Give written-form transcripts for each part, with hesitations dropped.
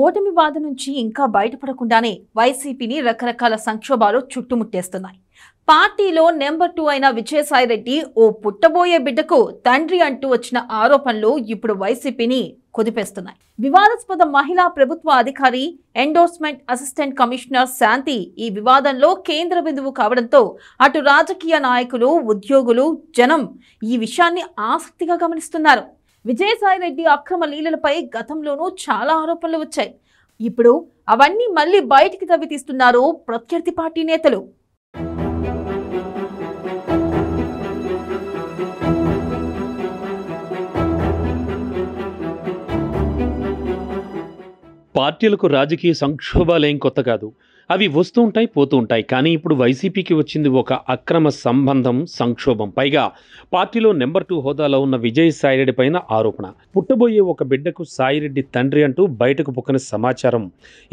ఓటమి బాధ నుంచి ఇంకా బయటపడకుండానే వైసీపీని రకరకాల సంక్షోభాలు చుట్టుముట్టేస్తున్నాయి. పార్టీలో నెంబర్ 2 అయిన విజయసాయిరెడ్డి ఓ పుట్టబోయే బిడ్డకు తండ్రి అంటూ వచ్చిన ఆరోపణలు ఇప్పుడు వైసీపీని కుదిపేస్తున్నాయి. వివాదాస్పద మహిళా ప్రభుత్వ అధికారి, ఎండోర్స్మెంట్ అసిస్టెంట్ కమిషనర్ శాంతి ఈ వివాదంలో కేంద్ర బిందువు కావడంతో అటు రాజకీయ నాయకులు, ఉద్యోగులు, జనం ఈ విషయాన్ని ఆసక్తిగా గమనిస్తున్నారు. విజయసాయిరెడ్డి అక్రమ లీలలపై గతంలోనూ చాలా ఆరోపణలు వచ్చాయి. ఇప్పుడు అవన్నీ మళ్లీ బయటికి తవ్వితీస్తున్నారు ప్రత్యర్థి పార్టీ నేతలు. పార్టీలకు రాజకీయ సంక్షోభాలేం కొత్త కాదు. అవి వస్తూ ఉంటాయి, పోతూ ఉంటాయి. కానీ ఇప్పుడు వైసీపీకి వచ్చింది ఒక అక్రమ సంబంధం, సంక్షోభం. పైగా పార్టీలో నెంబర్ 2 హోదాలో ఉన్న విజయసాయిరెడ్డి పైన ఆరోపణ. పుట్టబోయే ఒక బిడ్డకు సాయిరెడ్డి తండ్రి అంటూ బయటకు పొక్కని సమాచారం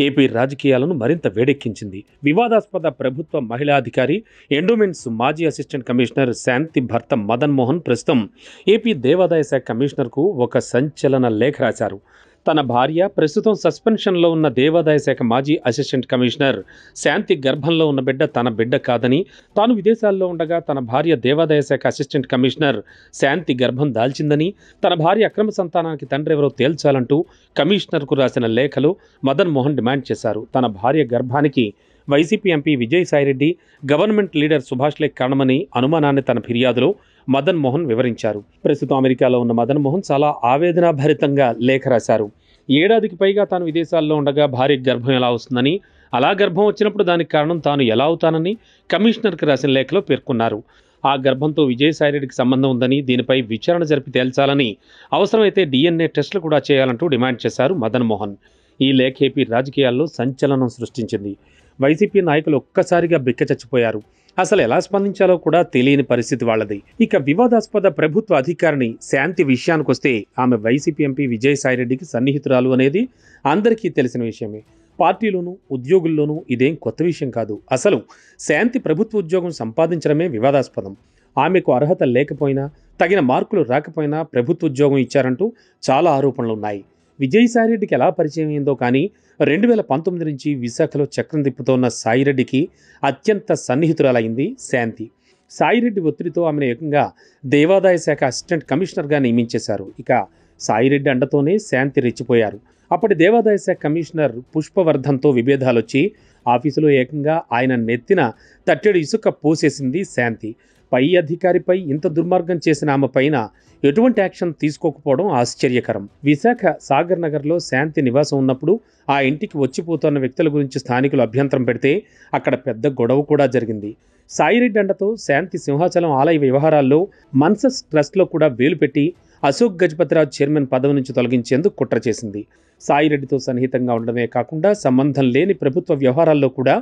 ఏపీ రాజకీయాలను మరింత వేడెక్కించింది. వివాదాస్పద ప్రభుత్వ మహిళాధికారి, ఎండోమెంట్స్ మాజీ అసిస్టెంట్ కమిషనర్ శాంతి భర్త మదన్ మోహన్ ప్రస్తుతం ఏపీ దేవాదాయ శాఖ కమిషనర్కు ఒక సంచలన లేఖ రాశారు. తన భార్య ప్రస్తుతం సస్పెన్షన్లో ఉన్న దేవాదాయ శాఖ మాజీ అసిస్టెంట్ కమిషనర్ శాంతి గర్భంలో ఉన్న బిడ్డ తన బిడ్డ కాదని, తాను విదేశాల్లో ఉండగా తన భార్య దేవాదాయ శాఖ అసిస్టెంట్ కమిషనర్ శాంతి గర్భం దాల్చిందని, తన భార్య అక్రమ సంతానానికి తండ్రి ఎవరో తేల్చాలంటూ కమిషనర్కు రాసిన లేఖలో మదన్ మోహన్ డిమాండ్ చేశారు. తన భార్య గర్భానికి YCP MP Vijayasaireddy, government leader Subhash Lekh కారణమని అనుమానాన్ని తన ఫిర్యాదులో మదన్ మోహన్ వివరించారు. ప్రస్తుతం అమెరికాలో ఉన్న మదన్ మోహన్ చాలా ఆవేదనాభరితంగా లేఖ రాశారు. ఏడాదికి పైగా తాను విదేశాల్లో ఉండగా భార్య గర్భం ఎలా వస్తుందని, అలా గర్భం వచ్చినప్పుడు దానికి కారణం తాను ఎలా అవుతానని కమిషనర్కి రాసిన లేఖలో పేర్కొన్నారు. ఆ గర్భంతో విజయసాయిరెడ్డికి సంబంధం ఉందని, దీనిపై విచారణ జరిపి తేల్చాలని, అవసరమైతే DNA టెస్టులు కూడా చేయాలంటూ డిమాండ్ చేశారు మదన్ మోహన్. ఈ లేఖ ఏపీ రాజకీయాల్లో సంచలనం సృష్టించింది. వైసీపీ నాయకులు ఒక్కసారిగా బిక్కచచ్చిపోయారు. అసలు ఎలా స్పందించాలో కూడా తెలియని పరిస్థితి వాళ్ళది. ఇక వివాదాస్పద ప్రభుత్వ అధికారిని శాంతి విషయానికొస్తే ఆమె వైసీపీ ఎంపీ విజయసాయిరెడ్డికి సన్నిహితురాలు అనేది అందరికీ తెలిసిన విషయమే. పార్టీలోనూ ఉద్యోగుల్లోనూ ఇదేం కొత్త విషయం కాదు. అసలు శాంతి ప్రభుత్వ ఉద్యోగం సంపాదించడమే వివాదాస్పదం. ఆమెకు అర్హత లేకపోయినా, తగిన మార్కులు రాకపోయినా ప్రభుత్వ ఉద్యోగం ఇచ్చారంటూ చాలా ఆరోపణలు ఉన్నాయి. విజయసాయిరెడ్డికి ఎలా పరిచయం అయిందో కానీ 2019 నుంచి విశాఖలో చక్రం తిప్పుతోన్న సాయిరెడ్డికి అత్యంత సన్నిహితురాలైంది శాంతి. సాయిరెడ్డి ఒత్తిడితో ఆమెను ఏకంగా దేవాదాయ శాఖ అసిస్టెంట్ కమిషనర్గా నియమించేశారు. ఇక సాయిరెడ్డి అండతోనే శాంతి రెచ్చిపోయారు. అప్పటి దేవాదాయ శాఖ కమిషనర్ పుష్పవర్ధన్తో విభేదాలొచ్చి ఆఫీసులో ఏకంగా ఆయన నెత్తిన తట్టెడు ఇసుక పోసేసింది శాంతి. పై అధికారిపై ఇంత దుర్మార్గం చేసిన ఆమె పైన ఎటువంటి యాక్షన్ తీసుకోకపోవడం ఆశ్చర్యకరం. విశాఖ సాగర్ నగర్లో శాంతి నివాసం ఉన్నప్పుడు ఆ ఇంటికి వచ్చిపోతున్న వ్యక్తుల గురించి స్థానికులు అభ్యంతరం పెడితే అక్కడ పెద్ద గొడవ కూడా జరిగింది. సాయిరెడ్డి అండతో శాంతి సింహాచలం ఆలయ వ్యవహారాల్లో మన్సస్ ట్రస్ట్లో కూడా వేలు పెట్టి అశోక్ గజపతిరాజు చైర్మన్ పదవి నుంచి తొలగించేందుకు కుట్ర చేసింది. సాయిరెడ్డితో సన్నిహితంగా ఉండడమే కాకుండా సంబంధం లేని ప్రభుత్వ వ్యవహారాల్లో కూడా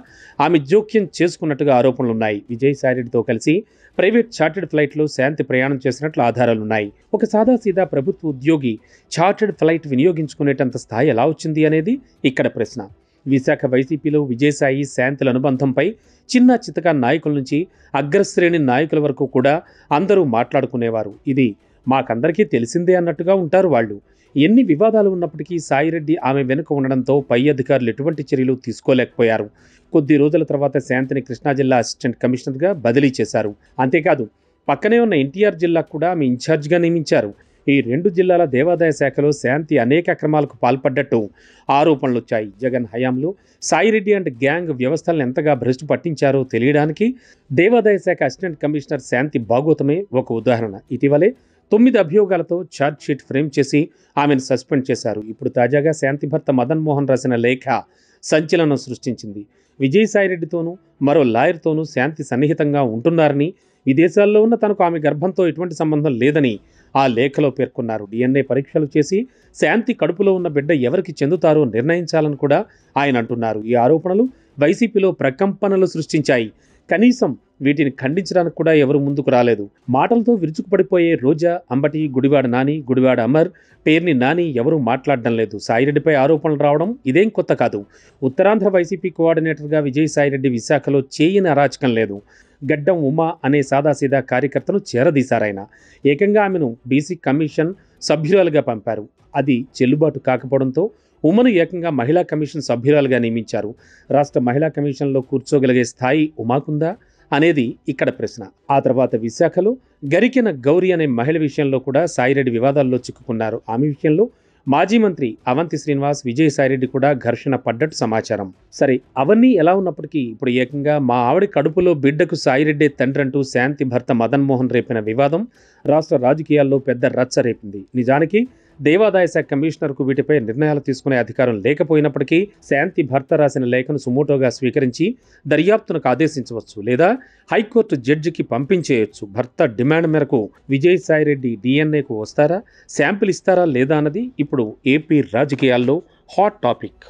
ఆమె జోక్యం చేసుకున్నట్టుగా ఆరోపణలున్నాయి. విజయసాయిరెడ్డితో కలిసి ప్రైవేట్ చార్టెడ్ ఫ్లైట్లో శాంతి ప్రయాణం చేసినట్లు ఆధారాలున్నాయి. ఒక సాదాసీదా ప్రభుత్వ ఉద్యోగి చార్టెడ్ ఫ్లైట్ వినియోగించుకునేటంత స్థాయి ఎలా వచ్చింది అనేది ఇక్కడ ప్రశ్న. విశాఖ వైసీపీలో విజయసాయి, శాంతిల అనుబంధంపై చిన్న చితకా నాయకుల నుంచి అగ్రశ్రేణి నాయకుల వరకు కూడా అందరూ మాట్లాడుకునేవారు. ఇది మాకందరికీ తెలిసిందే అన్నట్టుగా ఉంటారు వాళ్ళు. ఎన్ని వివాదాలు ఉన్నప్పటికీ సాయిరెడ్డి ఆమె వెనుక ఉండడంతో పై అధికారులు ఎటువంటి చర్యలు తీసుకోలేకపోయారు. కొద్ది రోజుల తర్వాత శాంతిని కృష్ణా జిల్లా అసిస్టెంట్ కమిషనర్గా బదిలీ చేశారు. అంతేకాదు పక్కనే ఉన్న ఎన్టీఆర్ జిల్లాకు కూడా ఆమె ఇన్ఛార్జిగా నియమించారు. ఈ 2 జిల్లాల దేవాదాయ శాఖలో శాంతి అనేక అక్రమాలకు పాల్పడ్డట్టు ఆరోపణలు వచ్చాయి. జగన్ హయాంలో సాయిరెడ్డి అండ్ గ్యాంగ్ వ్యవస్థలను ఎంతగా భ్రష్టు పట్టించారో తెలియడానికి దేవాదాయ శాఖ అసిస్టెంట్ కమిషనర్ శాంతి భాగోతమే ఒక ఉదాహరణ. ఇటీవలే 9 అభియోగాలతో ఛార్జ్ షీట్ ఫ్రేమ్ చేసి ఆమెను సస్పెండ్ చేశారు. ఇప్పుడు తాజాగా శాంతి భర్త మదన్ మోహన్ రాసిన లేఖ సంచలనం సృష్టించింది. విజయసాయిరెడ్డితోనూ మరో లాయర్తోనూ శాంతి సన్నిహితంగా ఉంటున్నారని, విదేశాల్లో ఉన్న తనకు ఆమె గర్భంతో ఎటువంటి సంబంధం లేదని ఆ లేఖలో పేర్కొన్నారు. DNA పరీక్షలు చేసి శాంతి కడుపులో ఉన్న బిడ్డ ఎవరికి చెందుతారో నిర్ణయించాలని కూడా ఆయన అంటున్నారు. ఈ ఆరోపణలు వైసీపీలో ప్రకంపనలు సృష్టించాయి. కనీసం వీటిని ఖండించడానికి కూడా ఎవరు ముందుకు రాలేదు. మాటలతో విరుచుకుపడిపోయే రోజా, అంబటి, గుడివాడ నాని, గుడివాడ అమర్, పేర్ని నాని ఎవరూ మాట్లాడడం లేదు. సాయిరెడ్డిపై ఆరోపణలు రావడం ఇదేం కొత్త కాదు. ఉత్తరాంధ్ర వైసీపీ కోఆర్డినేటర్గా విజయసాయిరెడ్డి విశాఖలో చేయని అరాచకం లేదు. గడ్డం ఉమా అనే సాదాసీదా కార్యకర్తను చేరదీశారాయన. ఏకంగా ఆమెను బీసీ కమిషన్ సభ్యురాలుగా పంపారు. అది చెల్లుబాటు కాకపోవడంతో ఉమను ఏకంగా మహిళా కమిషన్ సభ్యురాలుగా నియమించారు. రాష్ట్ర మహిళా కమిషన్లో కూర్చోగలిగే స్థాయి ఉమాకుందా అనేది ఇక్కడ ప్రశ్న. ఆ తర్వాత విశాఖలో గరికెన గౌరి అనే మహిళ విషయంలో కూడా సాయిరెడ్డి వివాదాల్లో చిక్కుకున్నారు. ఆమె విషయంలో మాజీ మంత్రి అవంతి శ్రీనివాస్, విజయసాయిరెడ్డి కూడా ఘర్షణ పడ్డట్టు సమాచారం. సరే, అవన్నీ ఎలా ఉన్నప్పటికీ ఇప్పుడు ఏకంగా మా ఆవిడ కడుపులో బిడ్డకు సాయిరెడ్డే తండ్రి అంటూ శాంతి భర్త మదన్ మోహన్ రేపిన వివాదం రాష్ట్ర రాజకీయాల్లో పెద్ద రచ్చ రేపింది. నిజానికి దేవాదాయ శాఖ కమిషనర్కు వీటిపై నిర్ణయాలు తీసుకునే అధికారం లేకపోయినప్పటికీ శాంతి భర్త రాసిన లేఖను సుమోటోగా స్వీకరించి దర్యాప్తునకు ఆదేశించవచ్చు, లేదా హైకోర్టు జడ్జికి పంపించేయొచ్చు. భర్త డిమాండ్ మేరకు విజయసాయిరెడ్డి డిఎన్ఏకు వస్తారా, శాంపిల్ ఇస్తారా లేదా అన్నది ఇప్పుడు ఏపీ రాజకీయాల్లో హాట్ టాపిక్.